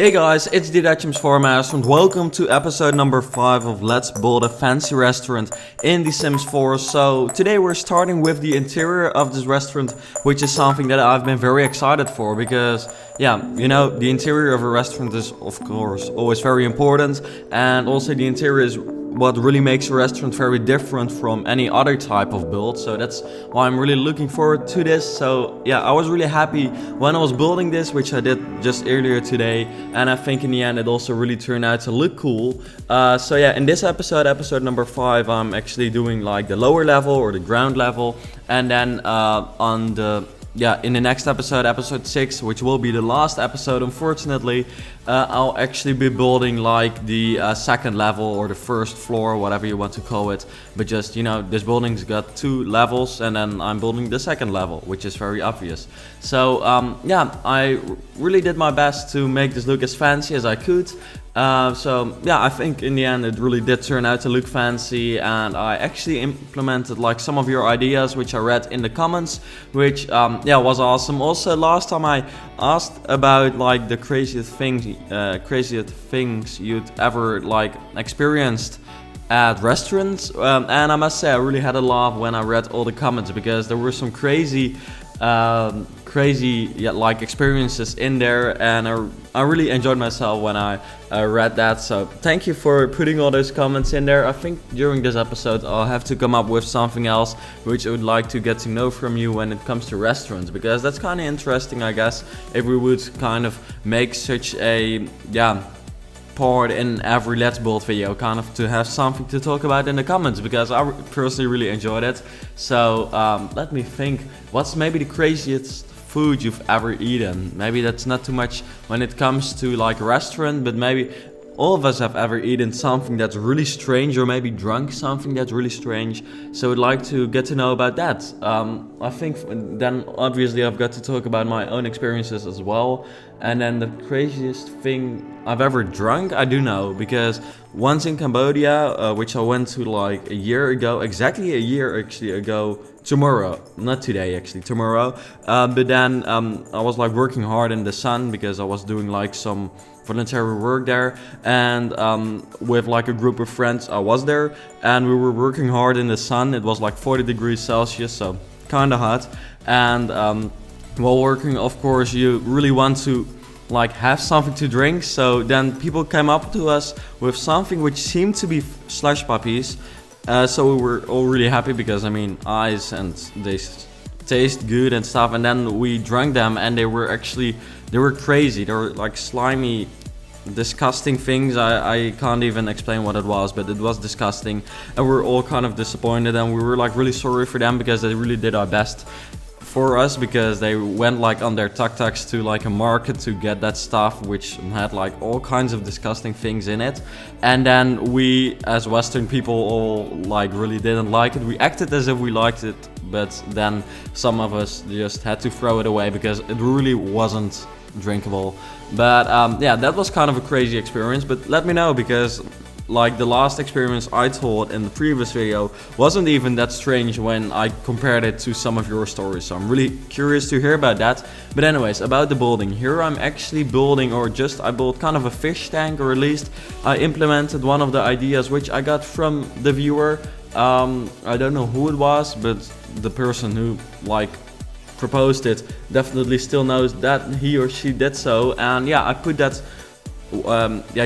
Hey guys, it's the Dutch's Farmmaster and welcome to episode number 5 of Let's Build a Fancy Restaurant in The Sims 4. So today we're starting with the interior of this restaurant, which is something that I've been very excited for because, the interior of a restaurant is of course always very important, and also the interior is what really makes a restaurant very different from any other type of build. So that's why I'm really looking forward to this. So yeah, I was really happy when I was building this, which I did just earlier today, and I think in the end it also really turned out to look cool. So yeah, in this episode number 5, I'm actually doing like the lower level or the ground level, and then in the next episode 6, which will be the last episode, unfortunately, I'll actually be building like the second level or the first floor, whatever you want to call it. But just, this building's got 2 levels, and then I'm building the second level, which is very obvious. So, I really did my best to make this look as fancy as I could. I think in the end it really did turn out to look fancy, and I actually implemented like some of your ideas which I read in the comments, which was awesome. Also, last time I asked about like the craziest things you'd ever like experienced at restaurants, and I must say I really had a laugh when I read all the comments because there were some crazy experiences in there, and I really enjoyed myself when I read that. So thank you for putting all those comments in there. I think during this episode I'll have to come up with something else which I would like to get to know from you when it comes to restaurants, because that's kind of interesting, I guess, if we would kind of make such a part in every Let's Build video, kind of to have something to talk about in the comments, because I personally really enjoyed it. So let me think, what's maybe the craziest food you've ever eaten? Maybe that's not too much when it comes to like a restaurant, but maybe all of us have ever eaten something that's really strange, or maybe drunk something that's really strange. So I'd like to get to know about that. I think then obviously I've got to talk about my own experiences as well. And then the craziest thing I've ever drunk, I do know, because once in Cambodia, which I went to like a year ago, exactly a year actually ago, tomorrow, not today actually, tomorrow. But then I was like working hard in the sun because I was doing like some voluntary work there, and with like a group of friends I was there, and we were working hard in the sun. It was like 40 degrees Celsius, so kind of hot. And while working, of course, you really want to like have something to drink. So then people came up to us with something which seemed to be slush puppies. So we were all really happy because ice, and they taste good and stuff. And then we drank them, and they were crazy. They were like slimy, disgusting things. I can't even explain what it was, but it was disgusting, and we're all kind of disappointed, and we were like really sorry for them because they really did our best for us, because they went like on their tuk-tuks to like a market to get that stuff which had like all kinds of disgusting things in it. And then we as Western people all like really didn't like it. We acted as if we liked it, but then some of us just had to throw it away because it really wasn't drinkable. But that was kind of a crazy experience. But let me know, because like the last experience I told in the previous video wasn't even that strange when I compared it to some of your stories. So I'm really curious to hear about that. But anyways, about the building. Here I'm actually building, I built kind of a fish tank, or at least I implemented one of the ideas which I got from the viewer. I don't know who it was, but the person who like proposed it definitely still knows that he or she did so. And I put that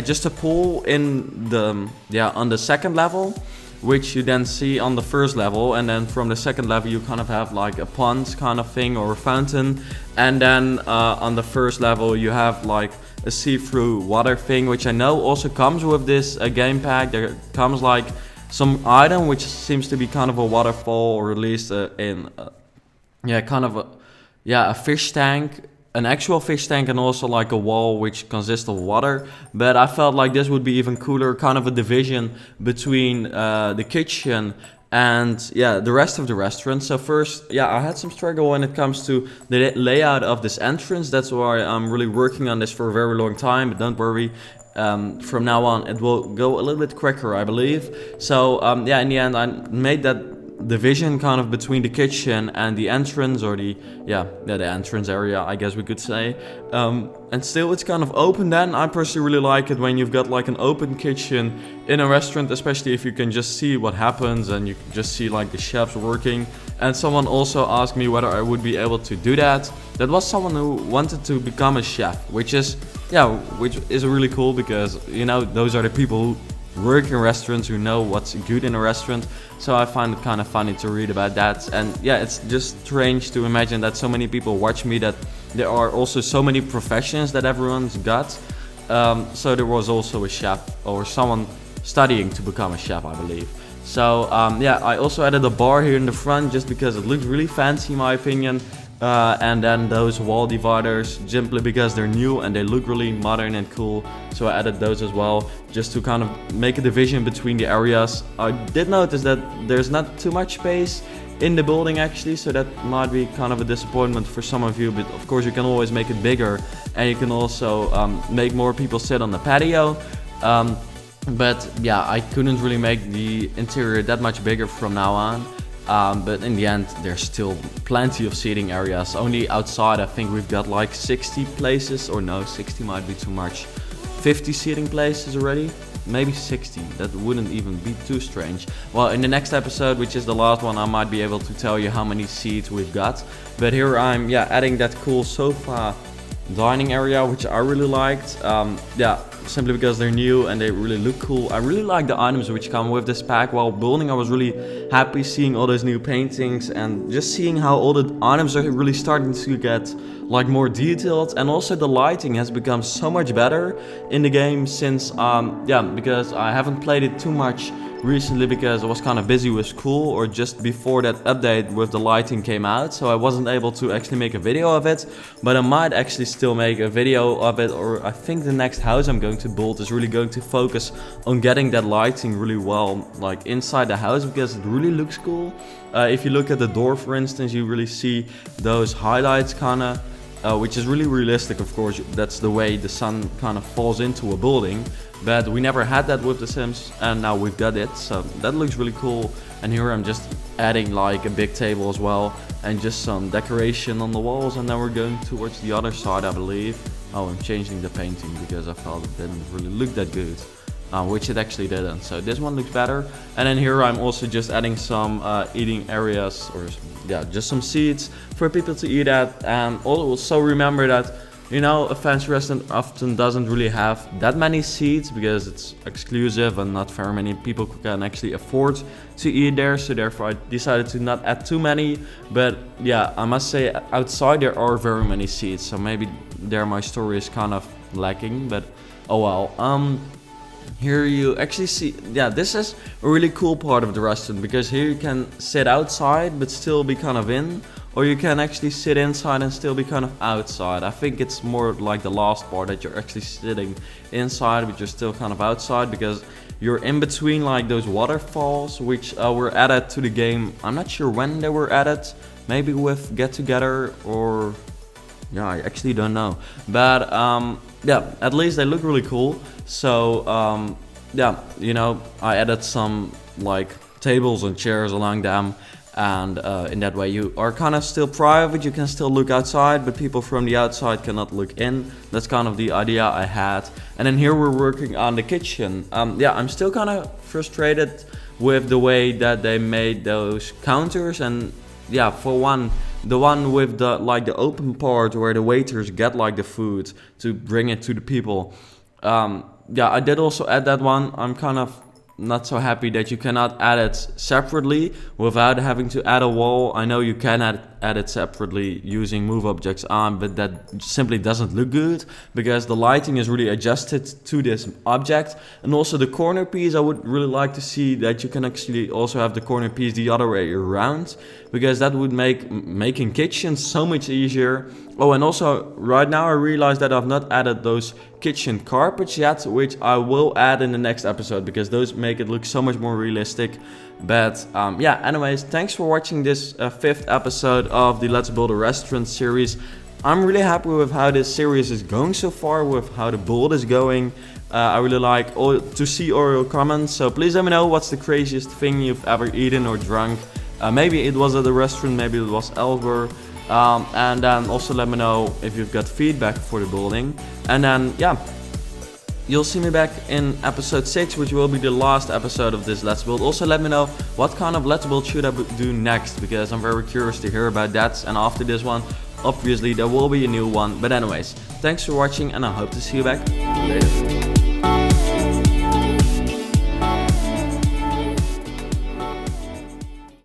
just a pool in on the second level, which you then see on the first level, and then from the second level you kind of have like a pond kind of thing, or a fountain, and then on the first level you have like a see-through water thing, which I know also comes with this game pack. There comes like some item which seems to be kind of a waterfall, or at least a fish tank, an actual fish tank, and also like a wall which consists of water. But I felt like this would be even cooler, kind of a division between the kitchen and the rest of the restaurant. So first, I had some struggle when it comes to the layout of this entrance. That's why I'm really working on this for a very long time, but don't worry. From now on it will go a little bit quicker, I believe. So in the end I made that division kind of between the kitchen and the entrance, or the entrance area, I guess we could say. And still it's kind of open then. I personally really like it when you've got like an open kitchen in a restaurant, especially if you can just see what happens and you can just see like the chefs working. And someone also asked me whether I would be able to do that. That was someone who wanted to become a chef, which is really cool, because you know, those are the people who work in restaurants, who know what's good in a restaurant. So I find it kind of funny to read about that. And yeah, it's just strange to imagine that so many people watch me, that there are also so many professions that everyone's got. So there was also a chef, or someone studying to become a chef, I believe. So I also added a bar here in the front just because it looks really fancy in my opinion. And then those wall dividers, simply because they're new and they look really modern and cool. So I added those as well, just to kind of make a division between the areas. I did notice that there's not too much space in the building actually, so that might be kind of a disappointment for some of you, but of course you can always make it bigger, and you can also make more people sit on the patio. But yeah, I couldn't really make the interior that much bigger from now on. But in the end, there's still plenty of seating areas. Only outside, I think we've got like 60 places, or no, 60 might be too much. 50 seating places already, maybe 60. That wouldn't even be too strange. Well, in the next episode, which is the last one, I might be able to tell you how many seats we've got. But here I'm, adding that cool sofa dining area, which I really liked. Simply because they're new and they really look cool. I really like the items which come with this pack. While building, I was really happy seeing all those new paintings and just seeing how all the items are really starting to get like more detailed, and also the lighting has become so much better in the game since because I haven't played it too much recently because I was kind of busy with school, or just before that update with the lighting came out, so I wasn't able to actually make a video of it. But I might actually still make a video of it, or I think the next house I'm going to build is really going to focus on getting that lighting really well, like inside the house, because it really looks cool. If you look at the door, for instance, you really see those highlights kinda, which is really realistic, of course. That's the way the sun kind of falls into a building. But we never had that with The Sims, and now we've got it, so that looks really cool. And here I'm just adding like a big table as well, and just some decoration on the walls, and then we're going towards the other side, I believe. Oh, I'm changing the painting because I felt it didn't really look that good, which it actually didn't, so this one looks better. And then here I'm also just adding some eating areas, or just some seats for people to eat at. And also remember that, you know, a fancy restaurant often doesn't really have that many seats because it's exclusive and not very many people can actually afford to eat there. So therefore I decided to not add too many. But yeah, I must say outside there are very many seats. So maybe there my story is kind of lacking, but oh well. Here you actually see, this is a really cool part of the restaurant, because here you can sit outside but still be kind of in. Or you can actually sit inside and still be kind of outside. I think it's more like the last part, that you're actually sitting inside but you're still kind of outside, because you're in between like those waterfalls which were added to the game. I'm not sure when they were added, maybe with Get Together, or I actually don't know. But at least they look really cool. So I added some like tables and chairs along them. And in that way you are kind of still private, you can still look outside, but people from the outside cannot look in. That's kind of the idea I had. And then here we're working on the kitchen. I'm still kind of frustrated with the way that they made those counters. And for one, the one with the open part where the waiters get like the food to bring it to the people. I did also add that one. I'm kind of not so happy that you cannot add it separately without having to add a wall. I know you can add it separately using move objects on, but that simply doesn't look good because the lighting is really adjusted to this object. And also the corner piece, I would really like to see that you can actually also have the corner piece the other way around, because that would make making kitchens so much easier. Oh, and also right now I realize that I've not added those kitchen carpets yet, which I will add in the next episode because those make it look so much more realistic. But anyways, thanks for watching this 5th episode of the Let's Build a Restaurant series. I'm really happy with how this series is going so far, with how the build is going. I really like to see all your comments, so please let me know what's the craziest thing you've ever eaten or drunk. Maybe it was at the restaurant, maybe it was elsewhere. And then also let me know if you've got feedback for the building. And then, yeah, you'll see me back in episode 6, which will be the last episode of this Let's Build. Also let me know what kind of Let's Build should I do next, because I'm very curious to hear about that. And after this one, obviously there will be a new one. But anyways, thanks for watching, and I hope to see you back later.